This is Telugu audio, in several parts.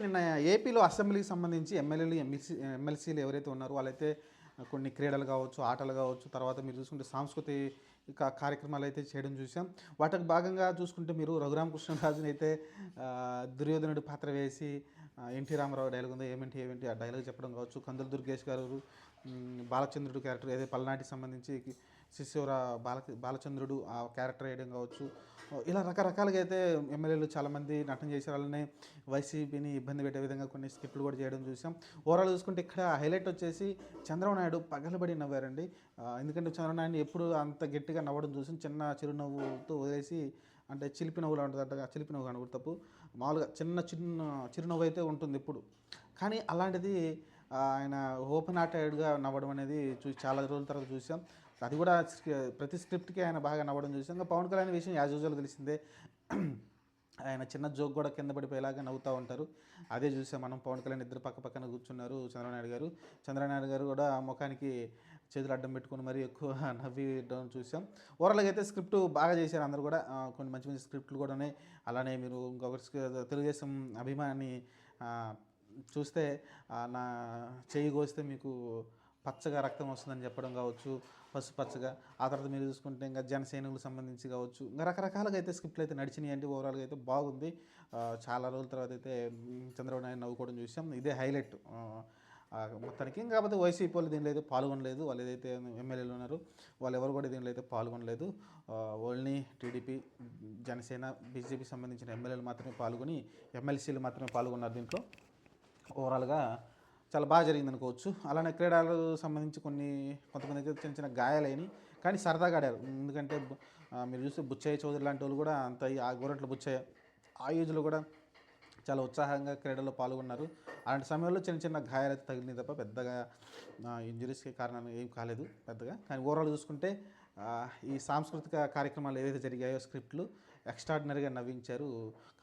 నిన్న ఏపీలో అసెంబ్లీకి సంబంధించి ఎమ్మెల్యేలు, ఎమ్మెల్సీలు ఎవరైతే ఉన్నారో వాళ్ళైతే కొన్ని క్రీడలు కావచ్చు, ఆటలు కావచ్చు, తర్వాత మీరు చూసుకుంటే కార్యక్రమాలు అయితే చేయడం చూసాం. వాటికి భాగంగా చూసుకుంటే మీరు రఘురామకృష్ణరాజుని అయితే దుర్యోధనుడి పాత్ర వేసి ఎన్టీ రామారావు డైలాగ్ ఉందో ఏమిటి ఏమిటి ఆ డైలాగ్ చెప్పడం కావచ్చు, కందుల దుర్గేష్ గారు బాలచంద్రుడు క్యారెక్టర్ ఏదైతే పల్నాటికి సంబంధించి శిశుర బాలచంద్రుడు ఆ క్యారెక్టర్ వేయడం కావచ్చు, ఇలా రకరకాలుగా అయితే ఎమ్మెల్యేలు చాలామంది నటన చేసే వాళ్ళని వైసీపీని ఇబ్బంది పెట్టే విధంగా కొన్ని స్క్రిప్ట్లు కూడా చేయడం చూసాం. ఓవరాల్ చూసుకుంటే ఇక్కడ హైలైట్ వచ్చేసి చంద్రబాబు నాయుడు పగలబడి నవ్వారండి. ఎందుకంటే చంద్రబాబు నాయుడు ఎప్పుడు అంత గట్టిగా నవ్వడం చూసాం, చిన్న చిరునవ్వుతో వదిలేసి, అంటే చిలిపి నవ్వులు ఉంటుందంట, చిలిపి నవ్వు కనుక తప్పు, మామూలుగా చిన్న చిరునవ్వు అయితే ఉంటుంది ఎప్పుడు. కానీ అలాంటిది ఆయన ఓపెన్ హార్టెడ్గా నవ్వడం అనేది చాలా రోజుల తర్వాత చూసాం. అది కూడా ప్రతి స్క్రిప్ట్కి ఆయన బాగా నవ్వడం చూసాం. ఇంకా పవన్ కళ్యాణ్ విషయం యాజ్ యూజువల్ తెలిసిందే, ఆయన చిన్న జోక్ కూడా కింద పడిపోయేలాగా నవ్వుతూ ఉంటారు. అదే చూసాం మనం. పవన్ కళ్యాణ్ ఇద్దరు పక్క పక్కన కూర్చున్నారు. చంద్రనాయుడు గారు కూడా ముఖానికి చేతులు అడ్డం పెట్టుకుని మరీ ఎక్కువ నవ్వడం చూసాం. ఓవరాల్గా అయితే స్క్రిప్ట్ బాగా చేశారు అందరూ కూడా. కొన్ని మంచి మంచి స్క్రిప్ట్లు కూడా ఉన్నాయి. అలానే మీరు ఇంకొకటి తెలుగుదేశం అభిమాని చూస్తే నా చెయ్యి కోస్తే మీకు పచ్చగా రక్తం వస్తుందని చెప్పడం కావచ్చు, పసుపచ్చగా. ఆ తర్వాత మీరు చూసుకుంటే ఇంకా జనసైనికులకు సంబంధించి కావచ్చు, ఇంకా రకరకాలుగా అయితే స్క్రిప్ట్లు అయితే నడిచినాయి అండి. ఓవరాల్గా అయితే బాగుంది. చాలా రోజుల తర్వాత అయితే చంద్రబాబు నాయుడు నవ్వుకోవడం చూసాం. ఇదే హైలైట్ మొత్తానికి. కాకపోతే వైసీపీ వాళ్ళు దీనిలో అయితే పాల్గొనలేదు. వాళ్ళు ఏదైతే ఎమ్మెల్యేలు ఉన్నారో వాళ్ళు ఎవరు కూడా దీనిలో అయితే పాల్గొనలేదు. ఓన్లీ టీడీపీ, జనసేన, బీజేపీ సంబంధించిన ఎమ్మెల్యేలు మాత్రమే పాల్గొని, ఎమ్మెల్సీలు మాత్రమే పాల్గొన్నారు దీంట్లో. ఓవరాల్గా చాలా బాగా జరిగింది అనుకోవచ్చు. అలానే క్రీడలకు సంబంధించి కొంతమందికి చిన్న చిన్న గాయాలైనవి, కానీ సరదాగా ఆడారు. ఎందుకంటే మీరు చూస్తే బుచ్చయ్య చౌదరి లాంటి వాళ్ళు కూడా అంత, ఆ గోరంట్ల బుచ్చయ్య ఆ ఏజ్లో కూడా చాలా ఉత్సాహంగా క్రీడల్లో పాల్గొన్నారు. అలాంటి సమయంలో చిన్న చిన్న గాయాలు అయితే తగిలినాయి తప్ప పెద్దగా ఇంజరీస్కి కారణం ఏం కాలేదు పెద్దగా. కానీ ఓవరాల్ చూసుకుంటే ఈ సాంస్కృతిక కార్యక్రమాలు ఏవైతే జరిగాయో స్క్రిప్ట్లు ఎక్స్ట్రాడినరీగా నవ్వించారు.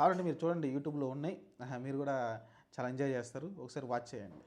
కాబట్టి మీరు చూడండి, యూట్యూబ్లో ఉన్నాయి. మీరు కూడా చాలా ఎంజాయ్ చేస్తారు. ఒకసారి వాచ్ చేయండి.